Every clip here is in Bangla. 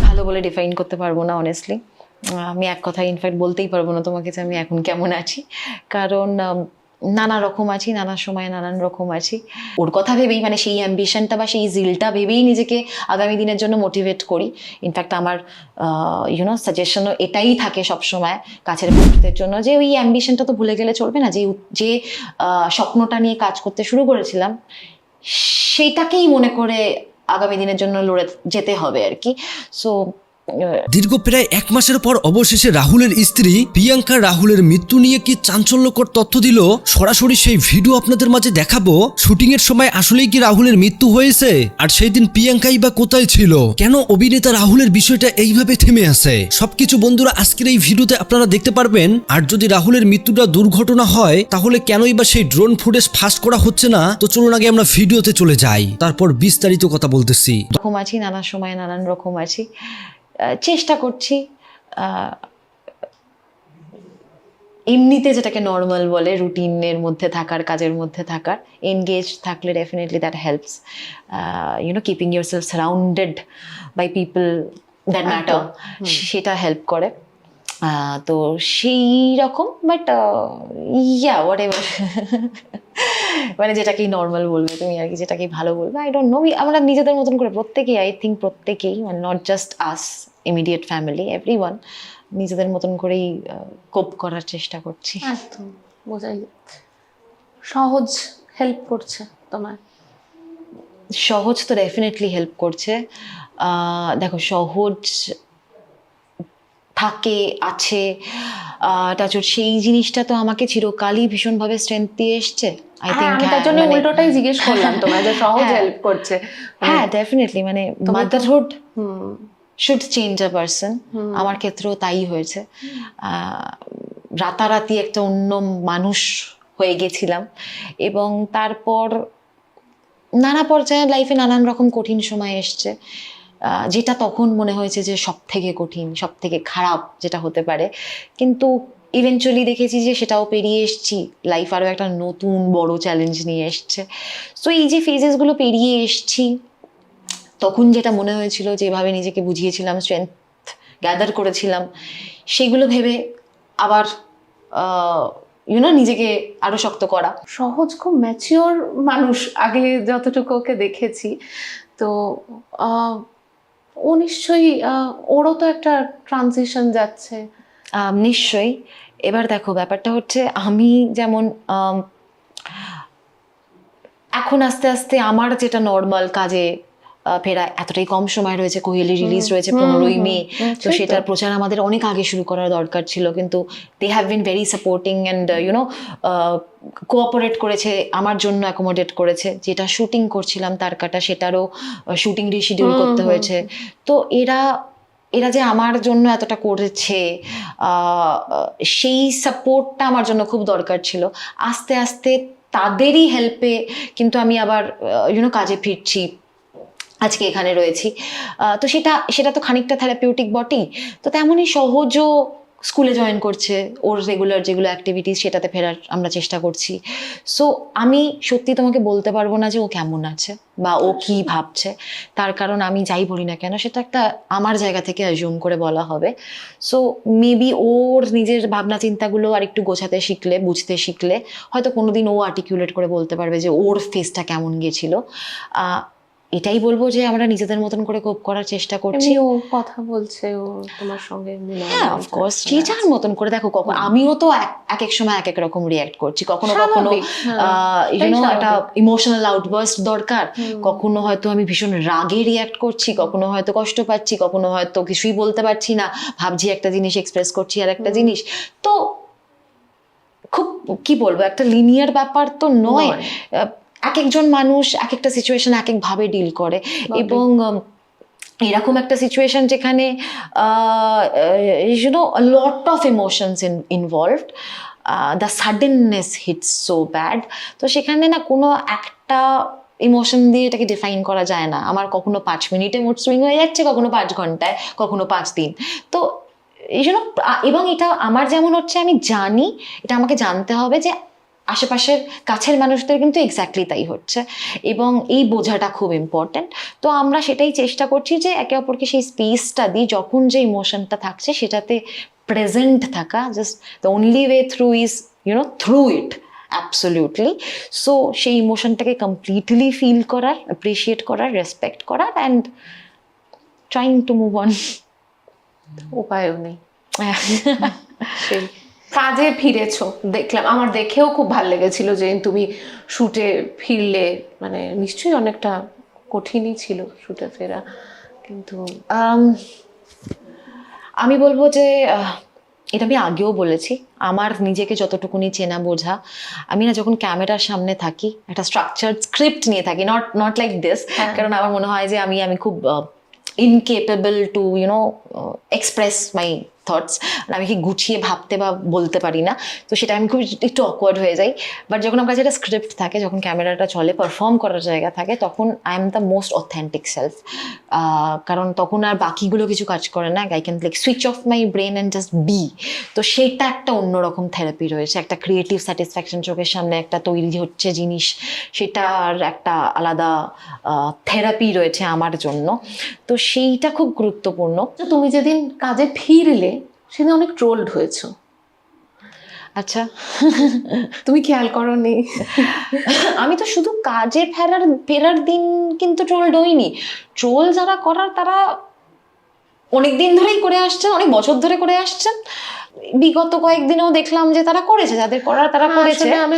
ভালো বলে ডিফাইন করতে পারবো না অনেস্টলি। আমি এক কথায় ইনফ্যাক্ট বলতেই পারবো না তোমাকে যে আমি এখন কেমন আছি, কারণ নানা রকম আছি, নানা সময় নানান রকম আছি। ওর কথা ভেবেই, মানে সেই অ্যাম্বিশনটা বা সেই জিলটা ভেবেই নিজেকে আগামী দিনের জন্য মোটিভেট করি। ইনফ্যাক্ট আমার সাজেশনও এটাই থাকে সবসময় কাছের বন্ধুদের জন্য, যে ওই অ্যাম্বিশনটা তো ভুলে গেলে চলবে না, যে স্বপ্নটা নিয়ে কাজ করতে শুরু করেছিলাম সেইটাকেই মনে করে আগামী দিনের জন্য লড়ে যেতে হবে আর কি। সো দীর্ঘ প্রায় 1 মাসের পর অবশেষে রাহুলের স্ত্রী প্রিয়াঙ্কা রাহুলের মৃত্যু নিয়ে কি চাঞ্চল্যকর তথ্য দিল, সরাসরি সেই ভিডিও আপনাদের মাঝে দেখাবো। শুটিং এর সময় আসলেই কি রাহুলের মৃত্যু হয়েছে, আর সেই দিন প্রিয়াঙ্কাই বা কোথায় ছিল, কেন অভিনেতা রাহুলের বিষয়টা এইভাবে থেমে আছে, সবকিছু বন্ধুরা আজকের এই ভিডিওতে আপনারা দেখতে পারবেন। আর যদি রাহুলের মৃত্যুটা দুর্ঘটনা হয় তাহলে কেনই বা সেই ড্রোন ফুটেজ ফাঁস করা হচ্ছে না, তো চলুন আগে আমরা ভিডিওতে চলে যাই, তারপর বিস্তারিত কথা বলতেছি। রকম আছি, নানা সময় নানান রকম আছি। চেষ্টা করছি এমনিতে যেটাকে নর্মাল বলে, রুটিনের মধ্যে থাকার, কাজের মধ্যে থাকার। এনগেজ থাকলে definitely that helps, keeping yourself surrounded by people that matter, সেটা হেল্প করে। তো সেই রকম, বাট হোয়াট এভার, মানে যেটাকেই নর্মাল বলবে তুমি আর কি, যেটাকেই ভালো বলবে, আই ডোন্ট নো। আমরা নিজেদের মতন করে প্রত্যেকেই, আই থিঙ্ক প্রত্যেকেই, মানে not just us, immediate family, everyone নিজেদের মতন করেই কোপ করার চেষ্টা করছি। একদম বোঝাই যাচ্ছে। সহজ হেল্প করছে তোমার? সহজ তো ডেফিনেটলি হেল্প করছে। দেখো, সহজ থাকে আছে টাচুর, সেই জিনিসটা তো আমাকে চিরকালই ভীষণভাবে স্ট্রেংথ দিয়ে এসছে। আই থিঙ্ক আমি তার জন্য উল্টোটাই জিজ্ঞেস করলাম তোমার, যে সহজ হেল্প করছে। হ্যাঁ, ডেফিনেটলি, মানে motherhood should change a person. আমার ক্ষেত্রেও তাই হয়েছে। রাতারাতি একটা অন্য মানুষ হয়ে গেছিলাম, এবং তারপর নানা পর্যায়ে লাইফে নানান রকম কঠিন সময় এসছে, যেটা তখন মনে হয়েছে যে সব থেকে কঠিন, সব থেকে খারাপ যেটা হতে পারে, কিন্তু ইভেনচুয়ালি দেখেছি যে সেটাও পেরিয়ে এসছি। লাইফ আরও একটা নতুন বড় চ্যালেঞ্জ নিয়ে এসছে। সো এই যে ফেজেসগুলো পেরিয়ে এসছি, তখন যেটা মনে হয়েছিল, যেভাবে নিজেকে বুঝিয়েছিলাম, স্ট্রেংথ গ্যাদার করেছিলাম, সেগুলো ভেবে আবার নিজেকে আরো শক্ত করা। সহজ খুব ম্যাচিওর মানুষ, আগে যতটুকু ওকে দেখেছি। তো ও নিশ্চয়ই, ওরও তো একটা ট্রানজিশন যাচ্ছে। নিশ্চয়ই। এবার দেখো, ব্যাপারটা হচ্ছে, আমি যেমন এখন আস্তে আস্তে আমার যেটা নর্মাল কাজে ফেরা, এতটাই কম সময় রয়েছে। কোহেলি রিলিজ রয়েছে 15ই মে, তো সেটার প্রচার আমাদের অনেক আগে শুরু করার দরকার ছিল, কিন্তু they have been very supporting and cooperate করেছে, আমার জন্য অ্যাকোমোডেট করেছে। যেটা শুটিং করছিলাম তার কাটা, সেটারও শুটিং রিশিডিউল করতে হয়েছে। তো এরা যে আমার জন্য এতটা করেছে, সেই সাপোর্টটা আমার জন্য খুব দরকার ছিল। আস্তে আস্তে তাদেরই হেল্পে কিন্তু আমি আবার কাজে ফিরছি, আজকে এখানে রয়েছি। তো সেটা তো খানিকটা থেরাপিউটিক বটেই। তো তেমনই সহজও স্কুলে জয়েন করছে, ওর রেগুলার যেগুলো অ্যাক্টিভিটিস, সেটাতে ফেরার আমরা চেষ্টা করছি। সো আমি সত্যি তোমাকে বলতে পারবো না যে ও কেমন আছে বা ও কি ভাবছে, তার কারণ আমি যাই বলি না কেন, সেটা একটা আমার জায়গা থেকে অ্যাজিউম করে বলা হবে। সো মেবি ওর নিজের ভাবনা চিন্তাগুলো আর একটু গোছাতে শিখলে, বুঝতে শিখলে, হয়তো কোনোদিন ও আর্টিকুলেট করে বলতে পারবে যে ওর ফেসটা কেমন গিয়েছিল। এটাই বলবো যে আমরা নিজেদের মতন করে কোপ করার চেষ্টা করছি। ও কথা বলছে, ও তোমার সঙ্গে হ্যাঁ, অফকোর্স, যে যার মতন করে। দেখো, কখন আমিও তো এক এক সময় এক এক রকম রিয়্যাক্ট করছি। কখনো কখনো একটা ইমোশনাল আউটবার্স্ট দরকার, কখনো হয়তো আমি ভীষণ রাগে রিয়্যাক্ট করছি, কখনো হয়তো কষ্ট পাচ্ছি, কখনো হয়তো কিছুই বলতে পারছি না, ভাবছি একটা জিনিস, এক্সপ্রেস করছি আর একটা জিনিস। তো খুব কি বলবো, একটা লিনিয়ার ব্যাপার তো নয়। এক একজন মানুষ এক একটা সিচুয়েশন এক এক ভাবে ডিল করে, এবং এরকম একটা সিচুয়েশন যেখানে lot of emotions involved, the suddenness hits so bad. তো সেখানে না কোনো একটা ইমোশন দিয়ে এটাকে ডিফাইন করা যায় না। আমার কখনো 5 মিনিটে মুড সুইং হয়ে যাচ্ছে, কখনো 5 ঘন্টায়, কখনো 5 দিন। তো এবং এটা আমার যেমন হচ্ছে, আমি জানি, এটা আমাকে জানতে হবে যে আশেপাশের কাছের মানুষদের কিন্তু এক্স্যাক্টলি তাই হচ্ছে, এবং এই বোঝাটা খুব ইম্পর্ট্যান্ট। তো আমরা সেটাই চেষ্টা করছি যে একে অপরকে সেই স্পেসটা দিই, যখন যে ইমোশনটা থাকছে সেটাতে প্রেজেন্ট থাকা, just the only way through is through it, absolutely. So সেই ইমোশনটাকে কমপ্লিটলি ফিল করার, অ্যাপ্রিসিয়েট করার, রেসপেক্ট করার, and trying to move on. উপায়ও নেই। সেই কাজে ফিরেছো দেখলাম, আমার দেখেও খুব ভালো লেগেছিল যে তুমি শুটে ফিরলে, মানে নিশ্চয়ই অনেকটা কঠিনই ছিল শুটে ফেরা, কিন্তু আমি বলবো যে এটা আমি আগেও বলেছি, আমার নিজেকে যতটুকুনি চেনা বোঝা, আমি না যখন ক্যামেরার সামনে থাকি একটা স্ট্রাকচার্ড স্ক্রিপ্ট নিয়ে থাকি, নট লাইক দিস, কারণ আমার মনে হয় যে আমি খুব incapable to express my thoughts, আমি কি গুছিয়ে ভাবতে বা বলতে পারি না, তো সেটা আমি খুব একটু অকওয়ার্ড হয়ে যাই। বাট যখন আমার কাছে একটা স্ক্রিপ্ট থাকে, যখন ক্যামেরাটা চলে, পারফর্ম করার জায়গা থাকে, তখন I am the most authentic self, কারণ তখন আর বাকিগুলো কিছু কাজ করে না, I can like switch off my brain and just be. তো সেটা একটা অন্যরকম থেরাপি রয়েছে, একটা ক্রিয়েটিভ স্যাটিসফ্যাকশন, চোখের সামনে একটা তৈরি হচ্ছে জিনিস, সেটার একটা আলাদা থেরাপি রয়েছে আমার জন্য, তো সেইটা খুব গুরুত্বপূর্ণ। তো তুমি যেদিন কাজে ফিরলে সেদিন অনেক ট্রোলড হয়েছো, আচ্ছা, তুমি খেয়াল করোনি? আমি তো শুধু কাজে ফেরার দিন কিন্তু ট্রোলড হইনি, ট্রোল যারা করার তারা অনেক দিন ধরেই করে আসছেন, অনেক বছর ধরে করে আসছেন, বিগত কয়েকদিনেও দেখলাম যে তারা করেছে, যাদের করার তারা করেছে। আসলে আমি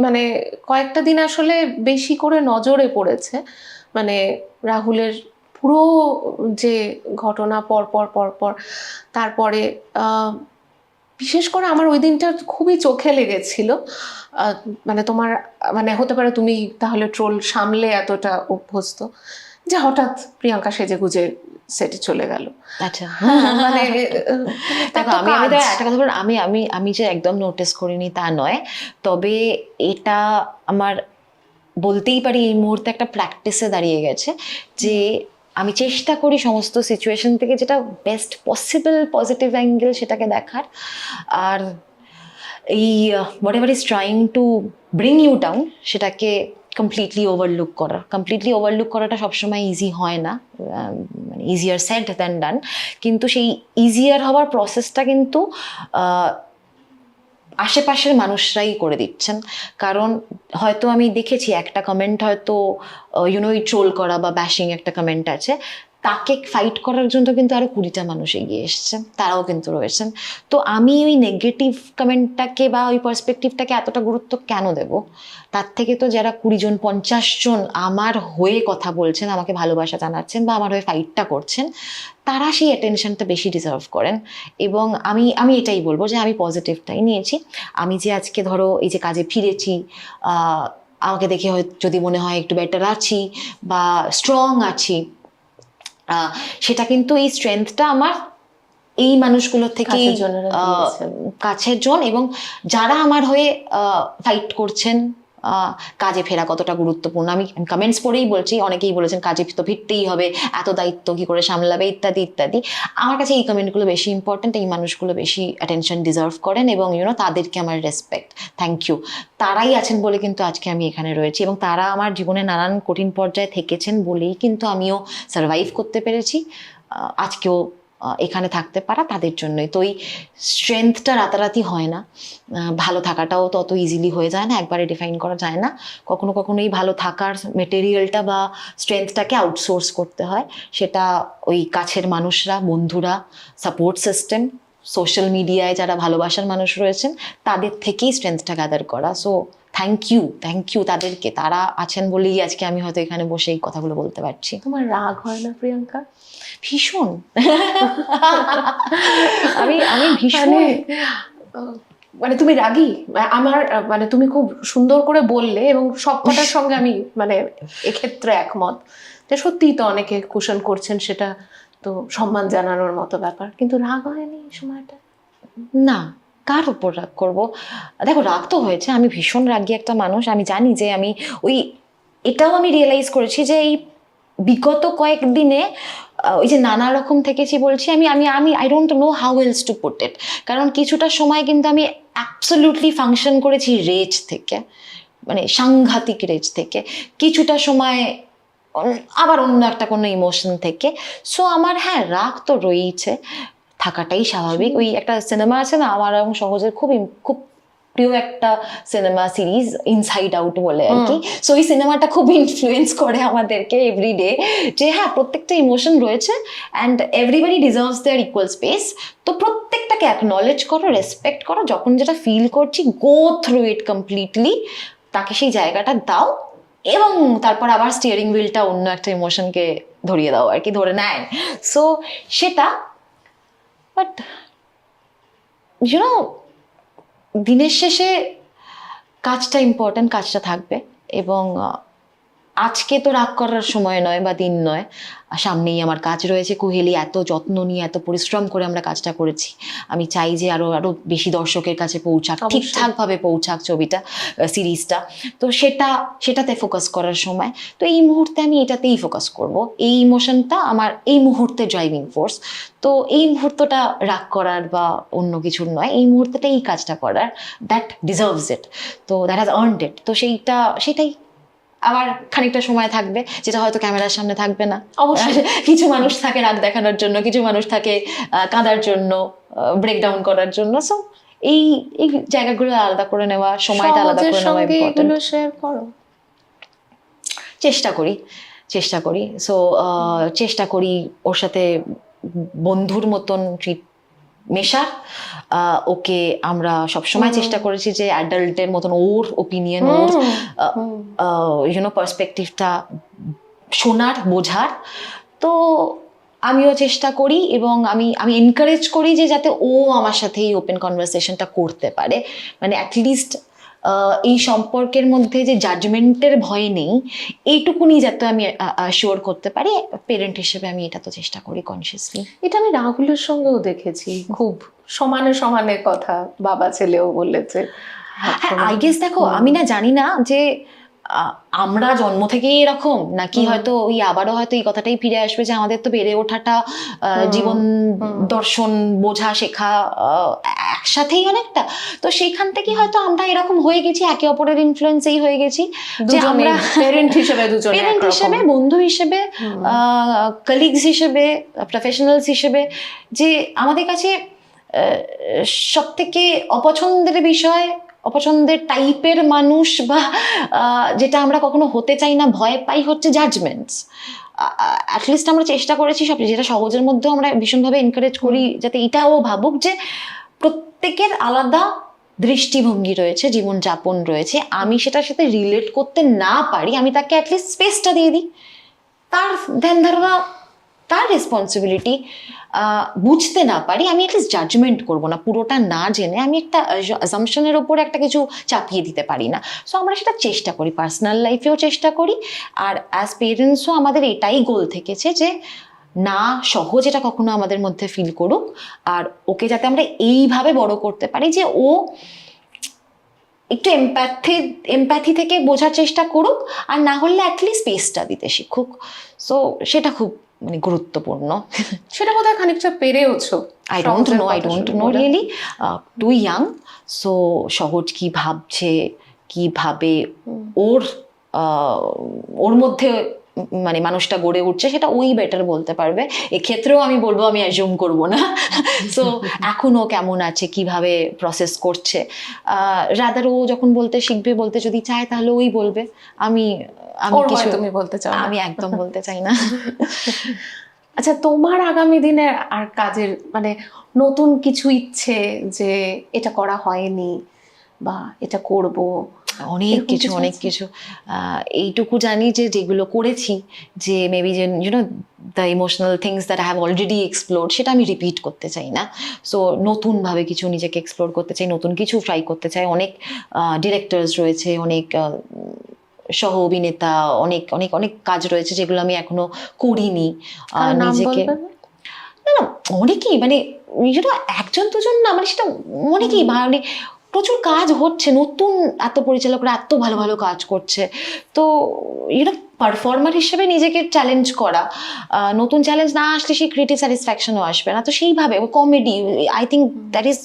মানে কয়েকটা দিন আসলে বেশি করে নজরে পড়েছে, মানে রাহুলের পুরো যে ঘটনা পর তারপরে বিশেষ করে আমার ওই দিনটা খুবই চোখে লেগেছিল। মানে তোমার, মানে হতে পারে তুমি তাহলে ট্রোল সামলে এতটা অভ্যস্ত, যে হঠাৎ প্রিয়াঙ্কা সেজেগুজে সেটে চলে গেল। আচ্ছা, মানে দেখো, একটা কথা বলুন, আমি যে একদম নোটিস করিনি তা নয়, তবে এটা আমার বলতেই পারি এই মুহূর্তে একটা প্র্যাকটিসে দাঁড়িয়ে গেছে, যে আমি চেষ্টা করি সমস্ত সিচুয়েশন থেকে যেটা বেস্ট পসিবল পজিটিভ অ্যাঙ্গেল সেটাকে দেখার, আর এই whatever is trying to bring you down সেটাকে কমপ্লিটলি ওভারলুক করাটা সবসময় ইজি হয় না, মানে ইজিয়ার সেড দ্যান ডান, কিন্তু সেই ইজিয়ার হওয়ার প্রসেসটা কিন্তু আশেপাশের মানুষরাই করে দিচ্ছেন। কারণ হয়তো আমি দেখেছি একটা কমেন্ট, হয়তো ট্রোল করা বা ব্যাশিং একটা কমেন্ট আছে, তাকে ফাইট করার জন্য কিন্তু আরো 20টা মানুষ এগিয়ে এসছেন, তারাও কিন্তু রয়েছেন। তো আমি ওই নেগেটিভ কমেন্টটাকে বা ওই পার্সপেক্টিভটাকে এতটা গুরুত্ব কেন দেব? তার থেকে তো যারা 20 জন 50 জন আমার হয়ে কথা বলছেন, আমাকে ভালোবাসা জানাচ্ছেন বা আমার হয়ে ফাইটটা করছেন, তারা সেই অ্যাটেনশনটা বেশি ডিজার্ভ করেন। এবং আমি এটাই বলবো যে আমি পজিটিভটাই নিয়েছি। আমি যে আজকে ধরো এই যে কাজে ফিরেছি, আমাকে দেখে হয় যদি মনে হয় একটু বেটার আছি বা স্ট্রং আছি, সেটা কিন্তু এই স্ট্রেংথটা আমার এই মানুষগুলোর থেকে, কাছের জন, এবং যারা আমার হয়ে ফাইট করছেন। কাজে ফেরা কতটা গুরুত্বপূর্ণ আমি কমেন্টস পড়েই বলছি, অনেকেই বলেছেন কাজে তো ফিরতেই হবে, এত দায়িত্ব কি করে সামলাবে, ইত্যাদি ইত্যাদি। আমার কাছে এই কমেন্টগুলো বেশি ইম্পর্টেন্ট, এই মানুষগুলো বেশি অ্যাটেনশন ডিজার্ভ করেন, এবং তাদেরকে আমার রেসপেক্ট, থ্যাংক ইউ। তারাই আছেন বলে কিন্তু আজকে আমি এখানে রয়েছি, এবং তারা আমার জীবনে নানান কঠিন পর্যায়ে থেকেছেন বলেই কিন্তু আমিও সার্ভাইভ করতে পেরেছি, আজকেও এখানে থাকতে পারা তাদের জন্যই। তো এই স্ট্রেংথটা রাতারাতি হয় না, ভালো থাকাটাও তত ইজিলি হয়ে যায় না, একবারে ডিফাইন করা যায় না। কখনো কখনো এই ভালো থাকার মেটেরিয়ালটা বা স্ট্রেংথটাকে আউটসোর্স করতে হয়, সেটা ওই কাছের মানুষরা, বন্ধুরা, সাপোর্ট সিস্টেম, সোশ্যাল মিডিয়ায় যারা ভালোবাসার মানুষ রয়েছেন, তাদের থেকেই স্ট্রেংথটা গ্যাদার করা। সো থ্যাংক ইউ তাদেরকে, তারা আছেন বলেই আজকে আমি হয়তো এখানে বসে এই কথাগুলো বলতে পারছি। তোমার রাগ হয় না প্রিয়াঙ্কা? ভীষণ। আমি ভীষণ, মানে তুমি রাগী? আমার মানে তুমি খুব সুন্দর করে বললে, এবং সব কটার সঙ্গে আমি মানে এক্ষেত্রে একমত, যে সত্যিই তো অনেকে কুশন করছেন, সেটা তো সম্মান জানানোর মতো ব্যাপার, কিন্তু রাগ হয়নি এই সময়টা? না, কার উপর রাগ করবো? দেখো, রাগ তো হয়েছে, আমি ভীষণ রাগী একটা মানুষ। আমি জানি যে আমি এটাও আমি রিয়েলাইজ করেছি যে এই বিগত কয়েকদিনে ওই যে নানা রকম থেকেছি বলছি আমি আমি আমি I don't know how else to put it, কারণ কিছুটা সময় কিন্তু আমি অ্যাবসলিউটলি ফাংশন করেছি রেজ থেকে, মানে সাংঘাতিক রেজ থেকে, কিছুটা সময় আবার অন্য একটা কোনো ইমোশন থেকে। সো আমার হ্যাঁ রাগ তো রয়েছে, থাকাটাই স্বাভাবিক। ওই একটা সিনেমা আছে না আমার এবং সহজের খুব খুব প্রিয় একটা সিনেমা সিরিজ ইনসাইড আউট বলে আর কি। সো এই সিনেমাটা খুব ইনফ্লুয়েন্স করে আমাদেরকে এভরিডে, যে হ্যাঁ প্রত্যেকটা ইমোশন রয়েছে and everybody deserves their equal space. তো প্রত্যেকটাকে অ্যাকনলেজ করো, রেসপেক্ট করো, যখন যেটা ফিল করছি গো থ্রু ইট কমপ্লিটলি, তাকে সেই জায়গাটা দাও এবং তারপর আবার স্টিয়ারিং হুইলটা অন্য একটা ইমোশনকে ধরিয়ে দাও আর কি, ধরে নেয়। সো সেটা, বাট ইউনো দিনের শেষে কাজটা ইম্পর্ট্যান্ট, কাজটা থাকবে। এবং আজকে তো রাগ করার সময় নয় বা দিন নয়, সামনেই আমার কাজ রয়েছে। কুহেলি এত যত্ন নিয়ে এত পরিশ্রম করে আমরা কাজটা করেছি, আমি চাই যে আরো আরো বেশি দর্শকের কাছে পৌঁছাক, ঠিকঠাকভাবে পৌঁছাক ছবিটা, সিরিজটা। তো সেটাতে ফোকাস করার সময়, তো এই মুহূর্তে আমি এটাতেই ফোকাস করব। এই ইমোশনটা আমার এই মুহূর্তে ড্রাইভিং ফোর্স। তো এই মুহূর্তটা রাগ করার বা অন্য কিছুর নয়, এই মুহূর্তটা এই কাজটা করার, দ্যাট ডিজার্ভস ইট, তো দ্যাট হ্যাজ আর্নড ইট। তো সেটাই আবার খানিকটা সময় থাকবে যেটা হয়তো ক্যামেরার সামনে থাকবে না। অবশ্যই কিছু মানুষ থাকে রাগ দেখানোর জন্য, কিছু মানুষ থাকে কাঁদার জন্য, ব্রেকডাউন করার জন্য। সো এই এই জায়গাগুলো আলাদা করে নেওয়া, সময়টা আলাদা করে নেওয়া ইম্পর্টেন্ট। শেয়ার করো। চেষ্টা করি। সো চেষ্টা করি ওর সাথে বন্ধুর মতন মেশার। ওকে আমরা সবসময় চেষ্টা করেছি যে অ্যাডাল্টের মতন ওর ওপিনিয়ন, ওর পার্সপেক্টিভটা শোনার, বোঝার। তো আমিও চেষ্টা করি এবং আমি এনকারেজ করি যে যাতে ও আমার সাথে এই ওপেন কনভারসেশনটা করতে পারে, মানে অ্যাটলিস্ট এই সম্পর্কের মধ্যে যে জাজমেন্টের ভয় নেই এইটুকুনি যাতে আমি শিওর করতে পারি। পেরেন্ট হিসেবে আমি এটা তো চেষ্টা করি কনসিয়াসলি। এটা আমি রাহুলের সঙ্গেও দেখেছি, খুব সমানে সমানে কথা বাবা ছেলেও বলেছে। আই গেস দেখো, আমি না জানি না যে আমরা জন্ম থেকেই এরকম নাকি, হয়তো ওই আবারও হয়তো এই কথাটাই ফিরে আসবে যে আমাদের তো বেড়ে ওঠাটা, জীবন দর্শন বোঝা শেখা একসাথেই অনেকটা। তো সেইখান থেকে হয়তো আমরা এরকম হয়ে গেছি, একে অপরের ইনফ্লুয়েন্সেই হয়ে গেছি, যে আমরা প্যারেন্ট হিসেবে, প্যারেন্ট হিসেবে, বন্ধু হিসেবে, কলিগস হিসেবে, প্রফেশনালস হিসেবে, যে আমাদের কাছে সব থেকে অপছন্দের বিষয়, অপছন্দের টাইপের মানুষ বা যেটা আমরা কখনো হতে চাই না, ভয় পাই, হচ্ছে জাজমেন্টস। অ্যাটলিস্ট আমরা চেষ্টা করেছি সব, যেটা সহজের মধ্যেও আমরা ভীষণভাবে এনকারেজ করি যাতে এটাও ভাবুক যে প্রত্যেকের আলাদা দৃষ্টিভঙ্গি রয়েছে, জীবনযাপন রয়েছে। আমি সেটার সাথে রিলেট করতে না পারি, আমি তাকে অ্যাটলিস্ট স্পেসটা দিয়ে দিই, তার ধ্যান ধারণা, তার রেসপন্সিবিলিটি বুঝতে না পারি, আমি অ্যাটলিস্ট জাজমেন্ট করবো না পুরোটা না জেনে। আমি একটা অ্যাজাম্পশনের ওপর একটা কিছু চাপিয়ে দিতে পারি না। সো আমরা সেটা চেষ্টা করি, পার্সোনাল লাইফেও চেষ্টা করি। আর অ্যাজ পেরেন্টসও আমাদের এটাই গোল থেকেছে যে না সহজ এটা কখনো আমাদের মধ্যে ফিল করুক, আর ওকে যাতে আমরা এইভাবে বড় করতে পারি যে ও একটু এমপ্যাথি থেকে বোঝার চেষ্টা করুক, আর না হলে অ্যাটলিস্ট স্পেসটা দিতে শিখুক। সো সেটা খুব মানে গুরুত্বপূর্ণ। সেটা বোধহয় খানিকটা পেরেওছো। I don't know really, too young. So Sahaj কি ভাবছে, কিভাবে ওর মধ্যে মানে মানুষটা গড়ে উঠছে, সেটা ওই বেটার বলতে পারবে। এক্ষেত্রেও আমি বলবো, আমি অ্যাজিউম করবো না। সো এখনো কেমন আছে, কিভাবে প্রসেস করছে, রাদার ও যখন বলতে শিখবে, বলতে যদি চায় তাহলে ওই বলবে। আমি কিছু তুমি বলতে চাও? আমি একদম বলতে চাই না। আচ্ছা, তোমার আগামী দিনে আর কাজের মানে নতুন কিছু ইচ্ছে, যে এটা করা হয়নি বা এটা করব? অনেক কিছু এইটুকু জানি যে যেগুলো করেছি, যে মেবি যে the emotional things that I have already explored, সেটা আমি রিপিট করতে চাই না। সো নতুনভাবে কিছু নিজেকে এক্সপ্লোর করতে চাই, নতুন কিছু ট্রাই করতে চাই। অনেক ডিরেক্টরস রয়েছে, অনেক সহ অভিনেতা, অনেক অনেক অনেক কাজ রয়েছে যেগুলো আমি এখনো করিনি। নিজেকে না অনেকেই, মানে একজন দুজন না, মানে সেটা অনেকেই, মানে প্রচুর কাজ হচ্ছে, নতুন এত পরিচালকরা এত ভালো ভালো কাজ করছে। তো পারফর্মার হিসেবে নিজেকে চ্যালেঞ্জ করা, নতুন চ্যালেঞ্জ না আসলে সেই ক্রিয়েটিভ স্যাটিসফ্যাকশনও আসবে না। তো সেইভাবে comedy I think that is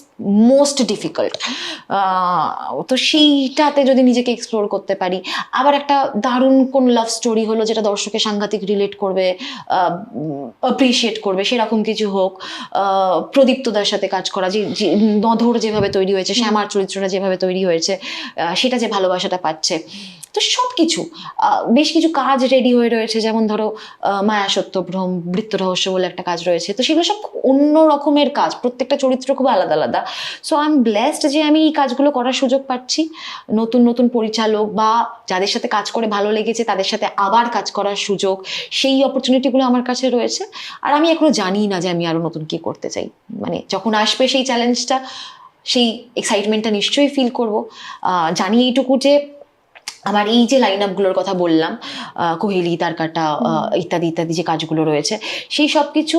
most difficult. তো সেইটাতে যদি নিজেকে এক্সপ্লোর করতে পারি, আবার একটা দারুণ কোন লাভ স্টোরি হলো যেটা দর্শকে সাংঘাতিক রিলেট করবে, অ্যাপ্রিসিয়েট করবে, সেরকম কিছু হোক। প্রদীপ্তদার সাথে কাজ করা, যে নধর যেভাবে তৈরি হয়েছে, শ্যামার চরিত্রটা যেভাবে তৈরি হয়েছে, সেটা যে ভালোবাসাটা পাচ্ছে, তো সব কিছু বেশ কিছু কাজ রেডি হয়ে রয়েছে। যেমন ধরো মায়া সত্যভ্রম, বৃত্ত রহস্য বলে একটা কাজ রয়েছে। তো সেগুলো সব অন্য রকমের কাজ, প্রত্যেকটা চরিত্র খুব আলাদা আলাদা। সো আই এম ব্লেসড যে আমি এই কাজগুলো করার সুযোগ পাচ্ছি। নতুন নতুন পরিচালক বা যাদের সাথে কাজ করে ভালো লেগেছে তাদের সাথে আবার কাজ করার সুযোগ, সেই অপরচুনিটিগুলো আমার কাছে রয়েছে। আর আমি এখনো জানি না যে আমি আরো নতুন কি করতে চাই। মানে যখন আসবে সেই চ্যালেঞ্জটা, সেই এক্সাইটমেন্টটা নিশ্চয়ই ফিল করব। জানি এইটুকু যে আমার এই যে লাইন আপগুলোর কথা বললাম, কোহেলি, তারকাটা, ইত্যাদি ইত্যাদি যে কাজগুলো রয়েছে, সেই সব কিছু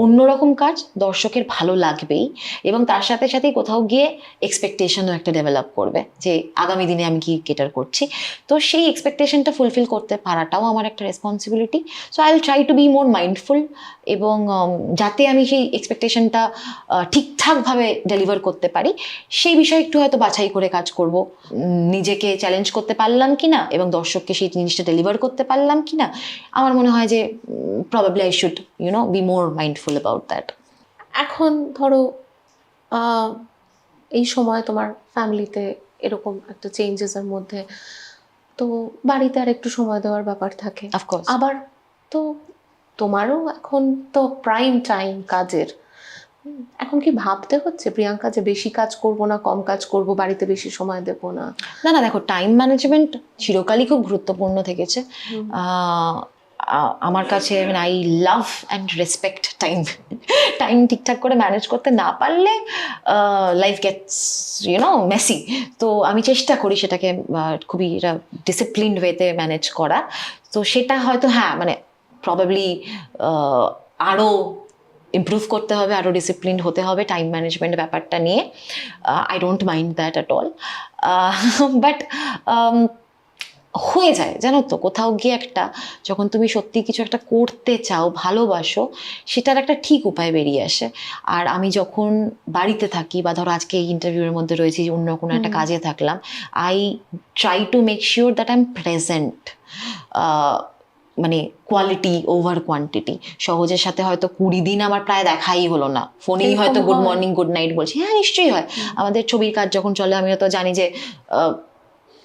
অন্যরকম কাজ, দর্শকের ভালো লাগবেই, এবং তার সাথে সাথেই কোথাও গিয়ে এক্সপেকটেশনও একটা ডেভেলপ করবে যে আগামী দিনে আমি কি কেটার করছি। তো সেই এক্সপেকটেশনটা ফুলফিল করতে পারাটাও আমার একটা responsibility. So I will try to be more mindful, এবং যাতে আমি সেই এক্সপেকটেশনটা ঠিকঠাকভাবে ডেলিভার করতে পারি সেই বিষয়ে একটু হয়তো বাছাই করে কাজ করব। নিজেকে চ্যালেঞ্জ করতে পারলাম কি না এবং দর্শককে সেই জিনিসটা ডেলিভার করতে পারলাম কি না, আমার মনে হয় যে probably I should be more mindful about that. এখন ধরো এই সময় তোমার ফ্যামিলিতে এরকম একটা চেঞ্জেসের মধ্যে, তো বাড়িতে আর একটু সময় দেওয়ার ব্যাপার থাকে। অফকোর্স। আবার তো তোমারও এখন তো প্রাইম টাইম কাজের। এখন কি ভাবতে হচ্ছে প্রিয়াঙ্কা যে বেশি কাজ করব না কম কাজ করব, বাড়িতে বেশি সময় দেব না? না না, দেখো, টাইম ম্যানেজমেন্ট চিরকালই খুব গুরুত্বপূর্ণ থেকেছে আমার কাছে। I love and respect time. Time ঠিকঠাক করে ম্যানেজ করতে না পারলে লাইফ গেটস মেসি। তো আমি চেষ্টা করি সেটাকে খুবই ডিসিপ্লিনড ওয়েতে ম্যানেজ করা। তো সেটা হয়তো প্রবাবলি আরও ইমপ্রুভ করতে হবে, আরও ডিসিপ্লিনড হতে হবে টাইম ম্যানেজমেন্ট ব্যাপারটা নিয়ে। I don't mind that at all. But হয়ে যায়, জানো তো, কোথাও গিয়ে একটা যখন তুমি সত্যি কিছু একটা করতে চাও, ভালোবাসো, সেটার একটা ঠিক উপায় বেরিয়ে আসে। আর আমি যখন বাড়িতে থাকি, বা ধরো আজকে এই ইন্টারভিউর মধ্যে রয়েছি, অন্য কোনো একটা কাজে থাকলাম, I try to make sure that I am present. Quality over quantity. সহজের সাথে হয়তো 20 দিন আমার প্রায় দেখাই হলো না, ফোনেই হয়তো গুড মর্নিং গুড নাইট বলছি। হ্যাঁ, নিশ্চয়ই হয়। আমাদের ছবির কাজ যখন চলে, আমি তো জানি যে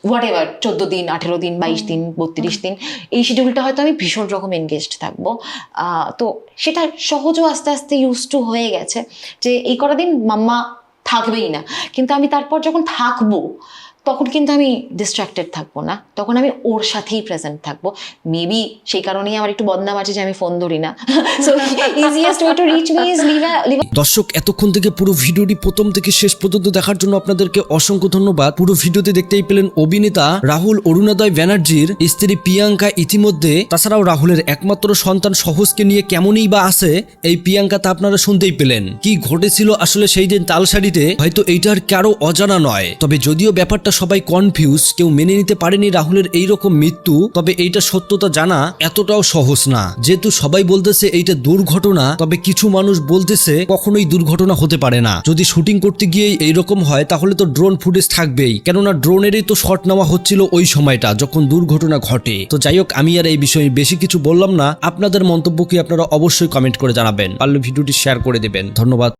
হোয়াট এভার 14 দিন, 18 দিন, 22 দিন, 32 দিন, এই শিডিউলটা হয়তো আমি ভীষণ রকম এনগেজড থাকবো। তো সেটা সহজও আস্তে আস্তে ইউজ টু হয়ে গেছে যে এই কটা দিন মাম্মা থাকবেই না, কিন্তু আমি তারপর যখন থাকবো তখন কিন্তু আমি ডিস্ট্র্যাক্টেড থাকবো না, তখন আমি ওর সাথেই প্রেজেন্ট থাকবো। মেবি সেই কারণেই আমার একটু বদনাম আছে যে আমি ফোন ধরি না। So easiest way to reach me is live. দর্শক, এতক্ষণ থেকে পুরো ভিডিওটি প্রথম থেকে শেষ পর্যন্ত দেখার জন্য আপনাদেরকে অসংখ্য ধন্যবাদ। পুরো ভিডিওতে দেখতেই পেলেন অভিনেতা রাহুল অরুণোদয় ব্যানার্জির স্ত্রী প্রিয়াঙ্কা ইতিমধ্যে, তাছাড়াও রাহুলের একমাত্র সন্তান সহজকে নিয়ে কেমনই বা আছে এই প্রিয়াঙ্কা, তা আপনারা শুনতেই পেলেন। কি ঘটেছিল আসলে সেই দিন তালসারিতে, হয়তো এইটার কারো অজানা নয়। তবে যদিও ব্যাপারটা সবাই কনফিউজ, কেউ মেনে নিতে পারেনি রাহুলের এইরকম মৃত্যু, তবে এইটা সত্যতা জানা এতটাও সহজ না। যেহেতু সবাই বলতেছে এইটা দুর্ঘটনা, তবে কিছু মানুষ বলতেছে কখনোই দুর্ঘটনা হতে পারে না। যদি শুটিং করতে গিয়ে এইরকম হয় তাহলে তো ড্রোন ফুটেজ থাকবেই, কেননা ড্রোনেরই তো শট নেওয়া হচ্ছিল ওই সময়টা যখন দুর্ঘটনা ঘটে। তো যাই হোক, আমি আর এই বিষয়ে বেশি কিছু বললাম না। আপনাদের মন্তব্য কি আপনারা অবশ্যই কমেন্ট করে জানাবেন, পারলে ভিডিওটি শেয়ার করে দেবেন। ধন্যবাদ।